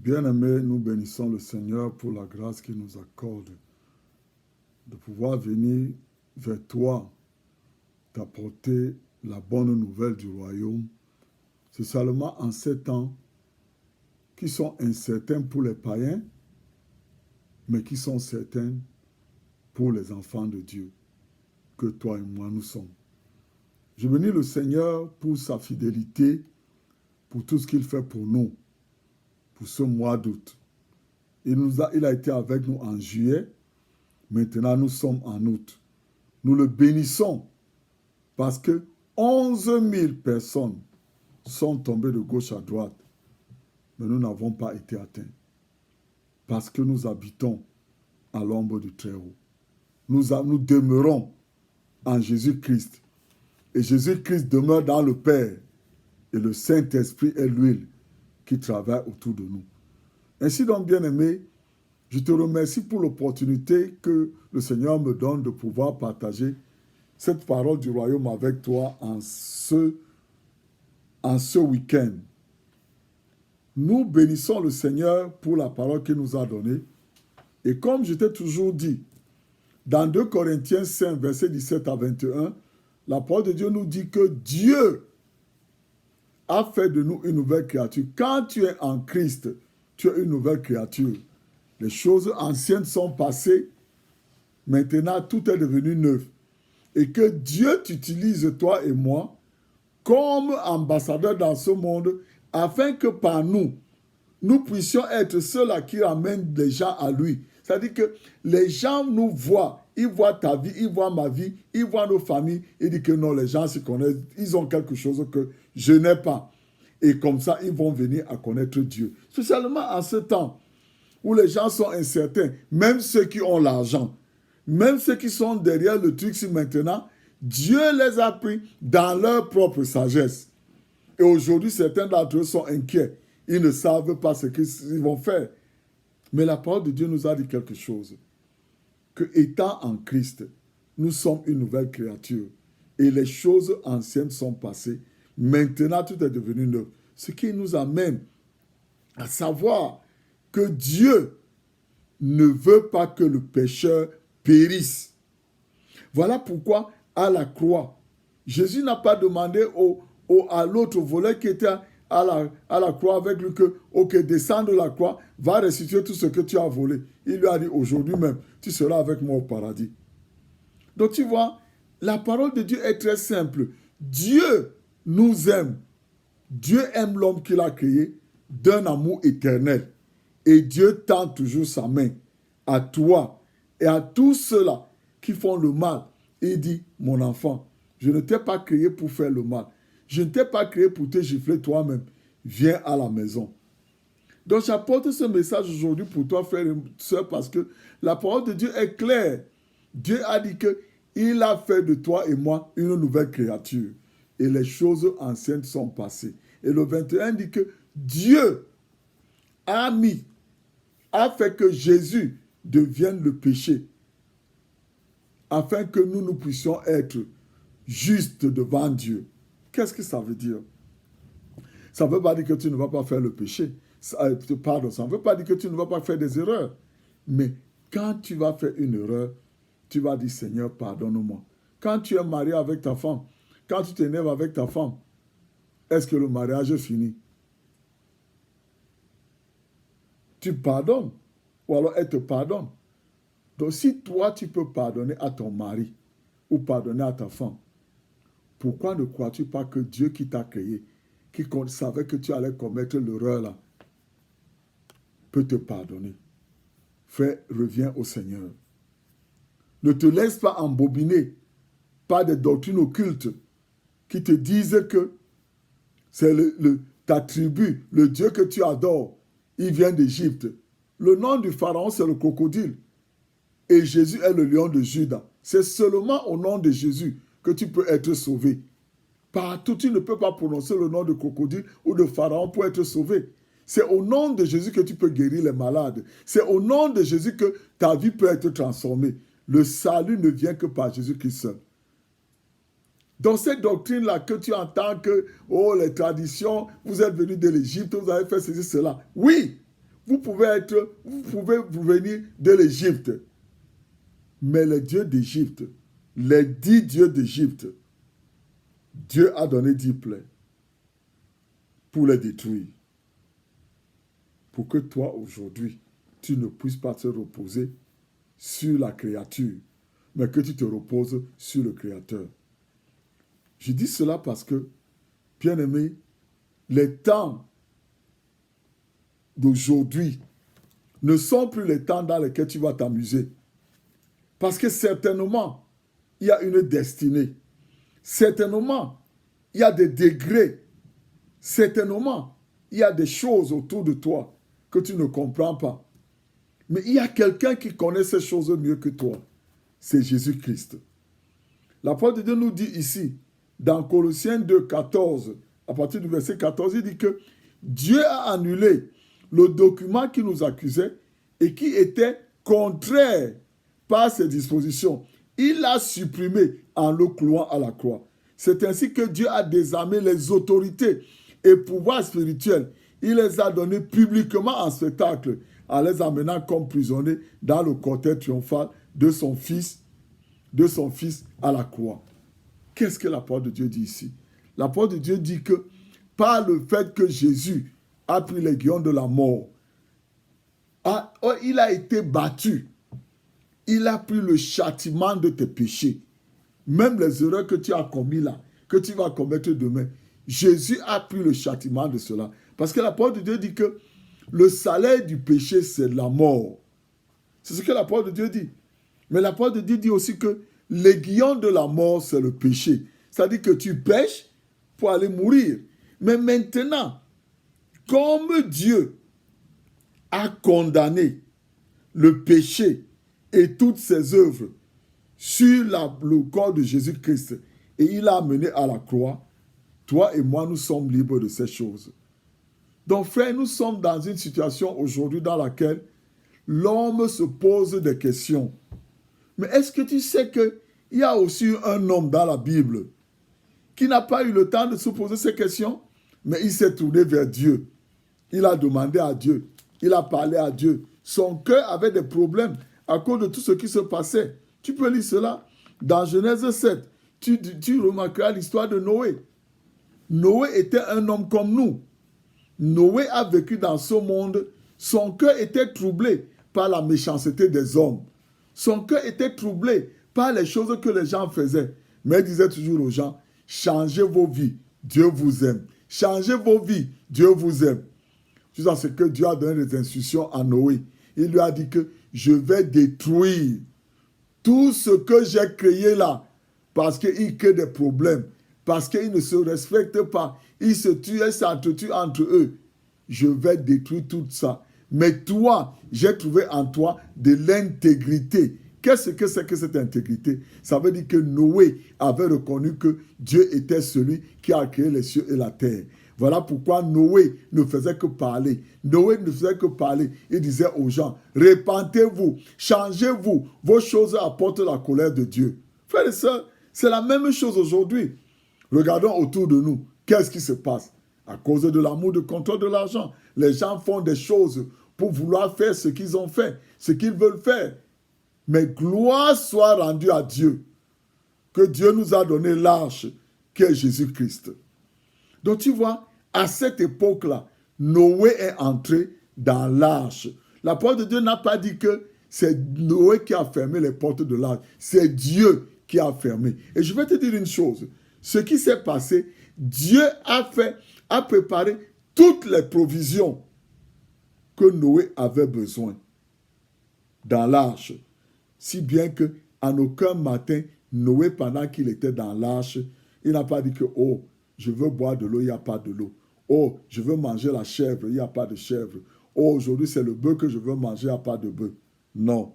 Bien-aimés, nous bénissons le Seigneur pour la grâce qu'il nous accorde de pouvoir venir vers toi, t'apporter la bonne nouvelle du royaume. C'est seulement en ces temps qui sont incertains pour les païens, mais qui sont certains pour les enfants de Dieu, que toi et moi nous sommes. Je bénis le Seigneur pour sa fidélité, pour tout ce qu'il fait pour nous, pour ce mois d'août. Il a été avec nous en juillet, maintenant nous sommes en août. Nous le bénissons parce que 11 000 personnes sont tombées de gauche à droite, mais nous n'avons pas été atteints parce que nous habitons à l'ombre du Très-Haut. Nous demeurons en Jésus-Christ et Jésus-Christ demeure dans le Père et le Saint-Esprit est l'huile qui travaille autour de nous. Ainsi donc, bien-aimé, je te remercie pour l'opportunité que le Seigneur me donne de pouvoir partager cette parole du royaume avec toi en ce week-end. Nous bénissons le Seigneur pour la parole qu'il nous a donnée. Et comme je t'ai toujours dit, dans 2 Corinthiens 5, versets 17 à 21, la parole de Dieu nous dit que Dieu a fait de nous une nouvelle créature. Quand tu es en Christ, tu es une nouvelle créature. Les choses anciennes sont passées. Maintenant, tout est devenu neuf. Et que Dieu t'utilise, toi et moi, comme ambassadeurs dans ce monde, afin que par nous, nous puissions être ceux-là qui ramènent les gens à lui. C'est-à-dire que les gens nous voient. Ils voient ta vie, ils voient ma vie, ils voient nos familles. Ils disent que non, les gens se connaissent. Ils ont quelque chose que je n'ai pas. Et comme ça, ils vont venir à connaître Dieu. Spécialement en ce temps où les gens sont incertains, même ceux qui ont l'argent, même ceux qui sont derrière le truc si maintenant, Dieu les a pris dans leur propre sagesse. Et aujourd'hui, certains d'entre eux sont inquiets. Ils ne savent pas ce qu'ils vont faire. Mais la parole de Dieu nous a dit quelque chose. Que étant en Christ, nous sommes une nouvelle créature. Et les choses anciennes sont passées. Maintenant, tout est devenu neuf. Ce qui nous amène à savoir que Dieu ne veut pas que le pécheur périsse. Voilà pourquoi, à la croix, Jésus n'a pas demandé à l'autre voleur qui était à la croix avec lui que, ok, descends de la croix, va restituer tout ce que tu as volé. Il lui a dit, aujourd'hui même, tu seras avec moi au paradis. Donc tu vois, la parole de Dieu est très simple. Dieu nous aime. Dieu aime l'homme qu'il a créé d'un amour éternel. Et Dieu tend toujours sa main à toi et à tous ceux-là qui font le mal. Et il dit, mon enfant, je ne t'ai pas créé pour faire le mal. Je ne t'ai pas créé pour te gifler toi-même. Viens à la maison. Donc j'apporte ce message aujourd'hui pour toi, frère et soeur, parce que la parole de Dieu est claire. Dieu a dit qu'il a fait de toi et moi une nouvelle créature. Et les choses anciennes sont passées. Et le 21 dit que Dieu a fait que Jésus devienne le péché, afin que nous puissions être justes devant Dieu. Qu'est-ce que ça veut dire? Ça ne veut pas dire que tu ne vas pas faire le péché. Pardon, ça ne veut pas dire que tu ne vas pas faire des erreurs. Mais quand tu vas faire une erreur, tu vas dire, Seigneur, pardonne-moi. Quand tu es marié avec ta femme, quand tu t'énerves avec ta femme, est-ce que le mariage est fini? Tu pardonnes, ou alors elle te pardonne. Donc si toi, tu peux pardonner à ton mari, ou pardonner à ta femme, pourquoi ne crois-tu pas que Dieu qui t'a créé, qui savait que tu allais commettre l'erreur là, peut te pardonner? Frère, reviens au Seigneur. Ne te laisse pas embobiner par des doctrines occultes qui te disent que c'est ta tribu, le Dieu que tu adores, il vient d'Égypte. Le nom du pharaon, c'est le crocodile. Et Jésus est le lion de Juda. C'est seulement au nom de Jésus que tu peux être sauvé. Partout, tu ne peux pas prononcer le nom de crocodile ou de pharaon pour être sauvé. C'est au nom de Jésus que tu peux guérir les malades. C'est au nom de Jésus que ta vie peut être transformée. Le salut ne vient que par Jésus-Christ seul. Dans cette doctrine-là que tu entends que, oh, les traditions, vous êtes venus de l'Égypte, vous avez fait ceci, cela. Oui, vous pouvez venir de l'Égypte. Mais les dieux d'Égypte, les 10 dieux d'Égypte, Dieu a donné 10 plaies pour les détruire. Pour que toi, aujourd'hui, tu ne puisses pas te reposer sur la créature, mais que tu te reposes sur le Créateur. Je dis cela parce que, bien aimé, les temps d'aujourd'hui ne sont plus les temps dans lesquels tu vas t'amuser. Parce que certainement, il y a une destinée. Certainement, il y a des degrés. Certainement, il y a des choses autour de toi que tu ne comprends pas. Mais il y a quelqu'un qui connaît ces choses mieux que toi. C'est Jésus-Christ. La parole de Dieu nous dit ici, dans Colossiens 2, 14, à partir du verset 14, il dit que Dieu a annulé le document qui nous accusait et qui était contraire par ses dispositions. Il l'a supprimé en le clouant à la croix. C'est ainsi que Dieu a désarmé les autorités et pouvoirs spirituels. Il les a donnés publiquement en spectacle en les amenant comme prisonniers dans le cortège triomphal de son fils à la croix. Qu'est-ce que la parole de Dieu dit ici? La parole de Dieu dit que par le fait que Jésus a pris l'aiguillon de la mort, il a été battu. Il a pris le châtiment de tes péchés. Même les erreurs que tu as commises là, que tu vas commettre demain, Jésus a pris le châtiment de cela. Parce que la parole de Dieu dit que le salaire du péché, c'est la mort. C'est ce que la parole de Dieu dit. Mais la parole de Dieu dit aussi que l'aiguillon de la mort, c'est le péché. C'est-à-dire que tu pêches pour aller mourir. Mais maintenant, comme Dieu a condamné le péché et toutes ses œuvres sur le corps de Jésus-Christ et il l'a amené à la croix, toi et moi, nous sommes libres de ces choses. Donc, frère, nous sommes dans une situation aujourd'hui dans laquelle l'homme se pose des questions. Mais est-ce que tu sais qu'il y a aussi un homme dans la Bible qui n'a pas eu le temps de se poser ces questions, mais il s'est tourné vers Dieu. Il a demandé à Dieu. Il a parlé à Dieu. Son cœur avait des problèmes à cause de tout ce qui se passait. Tu peux lire cela dans Genèse 7. Tu remarqueras l'histoire de Noé. Noé était un homme comme nous. Noé a vécu dans ce monde. Son cœur était troublé par la méchanceté des hommes. Son cœur était troublé par les choses que les gens faisaient. Mais il disait toujours aux gens, changez vos vies, Dieu vous aime. Changez vos vies, Dieu vous aime. Jusqu'à ce que Dieu a donné des instructions à Noé. Il lui a dit que je vais détruire tout ce que j'ai créé là. Parce qu'il crée des problèmes. Parce qu'ils ne se respectent pas. Ils se tuent et s'entretuent entre eux. Je vais détruire tout ça. Mais toi, j'ai trouvé en toi de l'intégrité. Qu'est-ce que c'est que cette intégrité? Ça veut dire que Noé avait reconnu que Dieu était celui qui a créé les cieux et la terre. Voilà pourquoi Noé ne faisait que parler. Noé ne faisait que parler. Il disait aux gens, répentez-vous, changez-vous. Vos choses apportent la colère de Dieu. Frères et sœurs, c'est la même chose aujourd'hui. Regardons autour de nous. Qu'est-ce qui se passe? À cause de l'amour de contrôle de l'argent, les gens font des choses pour vouloir faire ce qu'ils ont fait, ce qu'ils veulent faire. Mais gloire soit rendue à Dieu, que Dieu nous a donné l'arche, qui est Jésus-Christ. Donc tu vois, à cette époque-là, Noé est entré dans l'arche. La parole de Dieu n'a pas dit que c'est Noé qui a fermé les portes de l'arche. C'est Dieu qui a fermé. Et je vais te dire une chose. Ce qui s'est passé, Dieu a préparé toutes les provisions que Noé avait besoin dans l'arche. Si bien qu'en aucun matin, Noé, pendant qu'il était dans l'arche, il n'a pas dit que, oh, je veux boire de l'eau, il n'y a pas de l'eau. Oh, je veux manger la chèvre, il n'y a pas de chèvre. Oh, aujourd'hui, c'est le bœuf que je veux manger, il n'y a pas de bœuf. Non.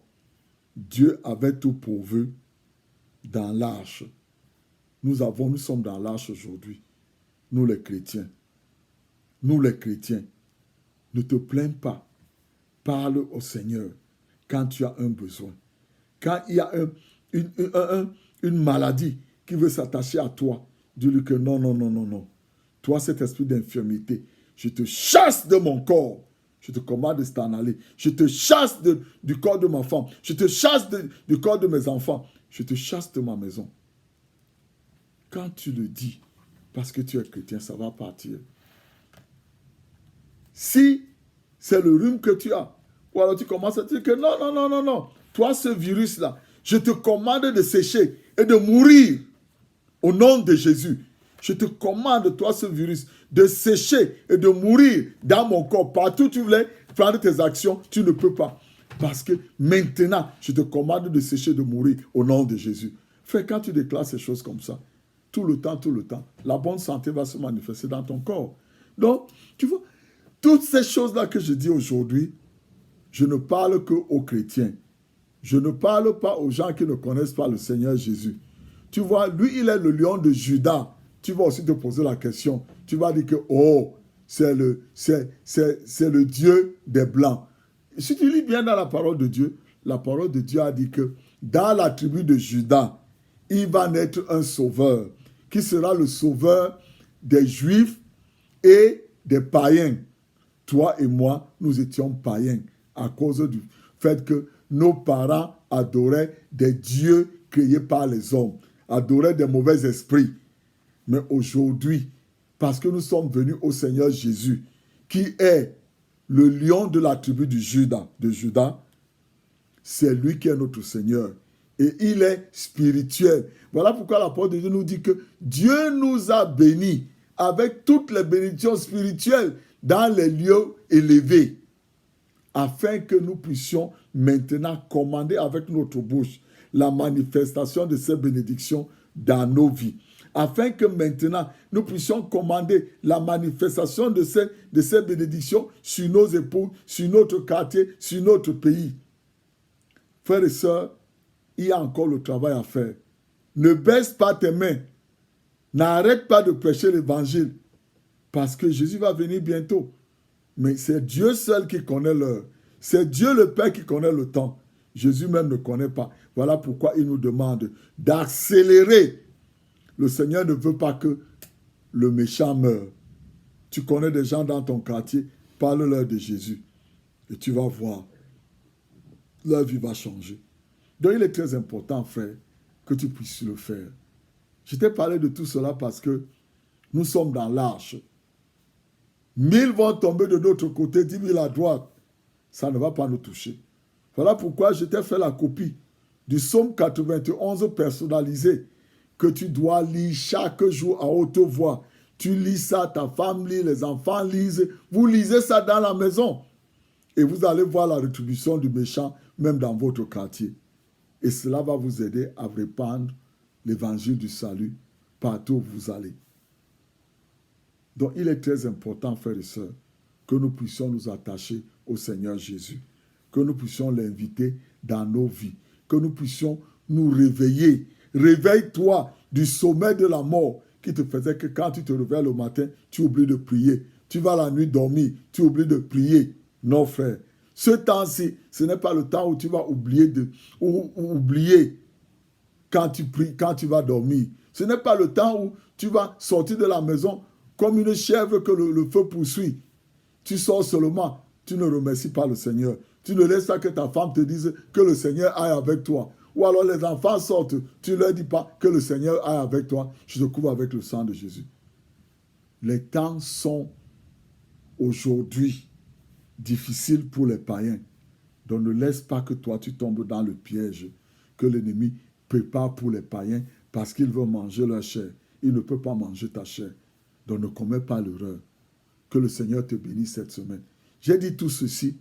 Dieu avait tout pourvu dans l'arche. Nous sommes dans l'arche aujourd'hui. Nous les chrétiens. Nous les chrétiens. Ne te plains pas. Parle au Seigneur quand tu as un besoin. Quand il y a une maladie qui veut s'attacher à toi, dis-lui que non. Toi, cet esprit d'infirmité, je te chasse de mon corps. Je te commande de t'en aller. Je te chasse du corps de ma femme. Je te chasse du corps de mes enfants. Je te chasse de ma maison. Quand tu le dis, parce que tu es chrétien, ça va partir. Si c'est le rhume que tu as, ou alors tu commences à dire que non. Toi, ce virus-là, je te commande de sécher et de mourir au nom de Jésus. Je te commande, toi, ce virus, de sécher et de mourir dans mon corps. Partout où tu voulais prendre tes actions, tu ne peux pas. Parce que maintenant, je te commande de sécher et de mourir au nom de Jésus. Frère, quand tu déclares ces choses comme ça, tout le temps, la bonne santé va se manifester dans ton corps. Donc, tu vois, toutes ces choses-là que je dis aujourd'hui, je ne parle qu'aux chrétiens. Je ne parle pas aux gens qui ne connaissent pas le Seigneur Jésus. Tu vois, lui, il est le lion de Juda. Tu vas aussi te poser la question. Tu vas dire que, oh, c'est le Dieu des Blancs. Si tu lis bien dans la parole de Dieu a dit que dans la tribu de Juda, il va naître un sauveur qui sera le sauveur des Juifs et des païens. Toi et moi, nous étions païens à cause du fait que nos parents adoraient des dieux créés par les hommes, adoraient des mauvais esprits. Mais aujourd'hui, parce que nous sommes venus au Seigneur Jésus, qui est le lion de la tribu de Juda, c'est lui qui est notre Seigneur. Et il est spirituel. Voilà pourquoi la parole de Dieu nous dit que Dieu nous a bénis avec toutes les bénédictions spirituelles dans les lieux élevés, afin que nous puissions maintenant commander avec notre bouche la manifestation de ces bénédictions dans nos vies. Afin que maintenant nous puissions commander la manifestation de ces bénédictions sur nos épouses, sur notre quartier, sur notre pays. Frères et sœurs, il y a encore le travail à faire. Ne baisse pas tes mains. N'arrête pas de prêcher l'évangile. Parce que Jésus va venir bientôt. Mais c'est Dieu seul qui connaît l'heure. C'est Dieu le Père qui connaît le temps. Jésus même ne connaît pas. Voilà pourquoi il nous demande d'accélérer. Le Seigneur ne veut pas que le méchant meure. Tu connais des gens dans ton quartier, parle-leur de Jésus. Et tu vas voir, leur vie va changer. Donc il est très important, frère, que tu puisses le faire. Je t'ai parlé de tout cela parce que nous sommes dans l'arche. 1000 vont tomber de notre côté, 10 000 à droite. Ça ne va pas nous toucher. Voilà pourquoi je t'ai fait la copie du psaume 91 personnalisé que tu dois lire chaque jour à haute voix. Tu lis ça, ta femme lit, les enfants lisent. Vous lisez ça dans la maison. Et vous allez voir la rétribution du méchant, même dans votre quartier. Et cela va vous aider à répandre l'évangile du salut partout où vous allez. Donc, il est très important, frères et sœurs, que nous puissions nous attacher au Seigneur Jésus, que nous puissions l'inviter dans nos vies, que nous puissions nous réveiller. Réveille-toi du sommeil de la mort qui te faisait que quand tu te réveilles le matin, tu oublies de prier. Tu vas la nuit dormir, tu oublies de prier. Non, frère. Ce temps-ci, ce n'est pas le temps où tu vas oublier quand tu pries, quand tu vas dormir. Ce n'est pas le temps où tu vas sortir de la maison comme une chèvre que le feu poursuit. Tu sors seulement, tu ne remercies pas le Seigneur. Tu ne laisses pas que ta femme te dise que le Seigneur aille avec toi. Ou alors les enfants sortent, tu ne leur dis pas que le Seigneur aille avec toi. Je te couvre avec le sang de Jésus. Les temps sont aujourd'hui difficiles pour les païens. Donc ne laisse pas que toi tu tombes dans le piège que l'ennemi prépare pour les païens parce qu'il veut manger leur chair. Il ne peut pas manger ta chair. Donc ne commets pas l'erreur. Que le Seigneur te bénisse cette semaine. J'ai dit tout ceci.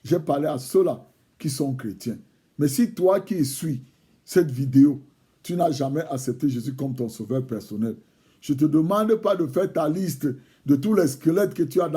J'ai parlé à ceux-là qui sont chrétiens. Mais si toi qui suis cette vidéo, tu n'as jamais accepté Jésus comme ton sauveur personnel, je ne te demande pas de faire ta liste de tous les squelettes que tu as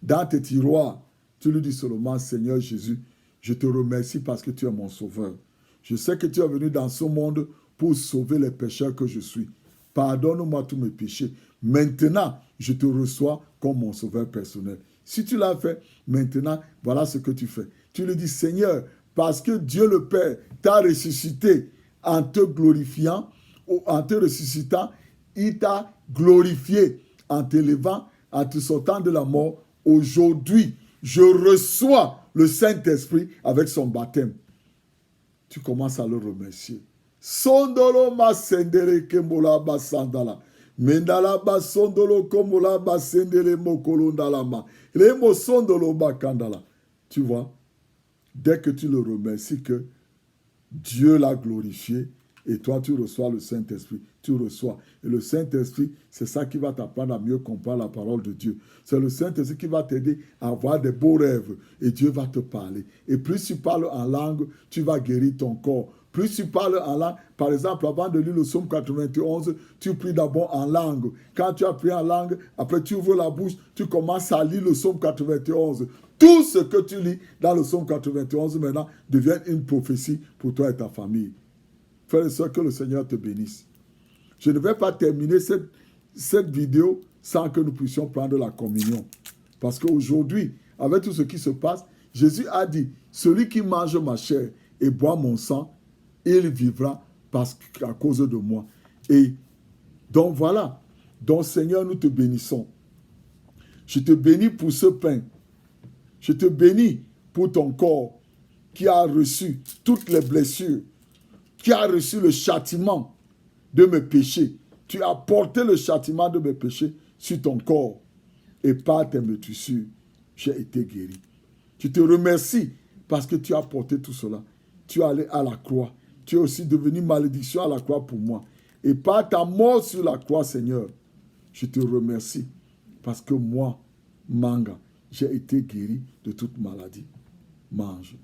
dans tes tiroirs. Tu lui dis seulement, Seigneur Jésus, je te remercie parce que tu es mon sauveur. Je sais que tu es venu dans ce monde pour sauver les pécheurs que je suis. Pardonne-moi tous mes péchés. Maintenant, je te reçois comme mon sauveur personnel. Si tu l'as fait, maintenant, voilà ce que tu fais. Tu lui dis, Seigneur, parce que Dieu le Père t'a ressuscité en te glorifiant, ou en te ressuscitant, il t'a glorifié en t'élevant, en te sortant de la mort. Aujourd'hui, je reçois le Saint-Esprit avec son baptême. Tu commences à le remercier. Sondolo ma sendere kemola basandala. Mendala basondolo komola basendele mokolondala ma. Lemo sondolo bakandala. Tu vois, dès que tu le remercies que Dieu l'a glorifié et toi tu reçois le Saint-Esprit, tu reçois. Et le Saint-Esprit, c'est ça qui va t'apprendre à mieux comprendre la parole de Dieu. C'est le Saint-Esprit qui va t'aider à avoir des beaux rêves et Dieu va te parler. Et plus tu parles en langue, tu vas guérir ton corps. Plus tu parles en langue, par exemple, avant de lire le psaume 91, tu pries d'abord en langue. Quand tu as prié en langue, après tu ouvres la bouche, tu commences à lire le psaume 91. Tout ce que tu lis dans le psaume 91 maintenant devient une prophétie pour toi et ta famille. Frères et sœurs, que le Seigneur te bénisse. Je ne vais pas terminer cette vidéo sans que nous puissions prendre la communion. Parce qu'aujourd'hui, avec tout ce qui se passe, Jésus a dit, celui qui mange ma chair et boit mon sang, il vivra à cause de moi. Et donc voilà. Donc Seigneur, nous te bénissons. Je te bénis pour ce pain. Je te bénis pour ton corps qui a reçu toutes les blessures, qui a reçu le châtiment de mes péchés. Tu as porté le châtiment de mes péchés sur ton corps. Et par tes meurtrissures, j'ai été guéri. Je te remercie parce que tu as porté tout cela. Tu es allé à la croix. Tu es aussi devenu malédiction à la croix pour moi. Et par ta mort sur la croix, Seigneur, je te remercie parce que moi, Manga, j'ai été guéri de toute maladie. Mange.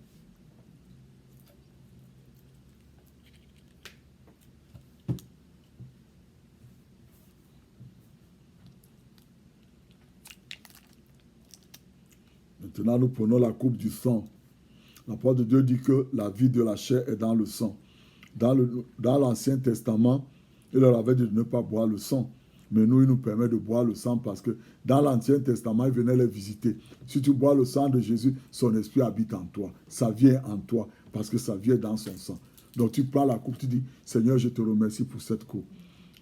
Maintenant, nous prenons la coupe du sang. La parole de Dieu dit que la vie de la chair est dans le sang. Dans l'Ancien Testament, il leur avait dit de ne pas boire le sang. Mais nous, il nous permet de boire le sang parce que dans l'Ancien Testament, il venait les visiter. Si tu bois le sang de Jésus, son esprit habite en toi. Ça vient en toi parce que ça vient dans son sang. Donc tu prends la coupe, tu dis, Seigneur, je te remercie pour cette coupe,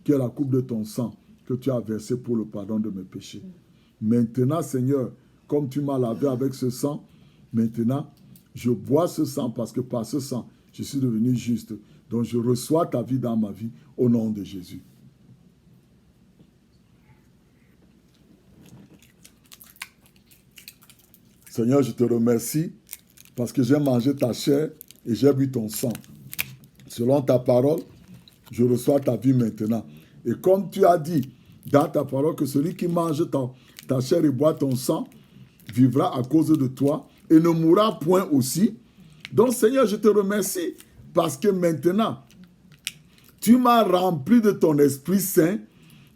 qui est la coupe de ton sang que tu as versé pour le pardon de mes péchés. Maintenant, Seigneur, comme tu m'as lavé avec ce sang, maintenant, je bois ce sang parce que par ce sang, je suis devenu juste. Donc je reçois ta vie dans ma vie au nom de Jésus. Seigneur, je te remercie parce que j'ai mangé ta chair et j'ai bu ton sang. Selon ta parole, je reçois ta vie maintenant. Et comme tu as dit dans ta parole que celui qui mange ta chair et boit ton sang vivra à cause de toi et ne mourra point aussi. Donc Seigneur, je te remercie parce que maintenant, tu m'as rempli de ton Esprit Saint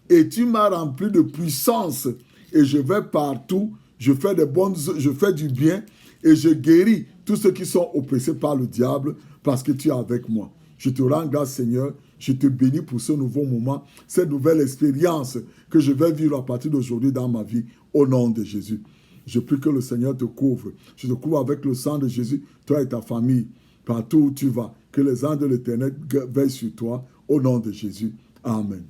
et tu m'as rempli de puissance et je vais partout. Je fais du bien et je guéris tous ceux qui sont oppressés par le diable parce que tu es avec moi. Je te rends grâce, Seigneur. Je te bénis pour ce nouveau moment, cette nouvelle expérience que je vais vivre à partir d'aujourd'hui dans ma vie, au nom de Jésus. Je prie que le Seigneur te couvre. Je te couvre avec le sang de Jésus, toi et ta famille, partout où tu vas. Que les anges de l'Éternel veillent sur toi, au nom de Jésus. Amen.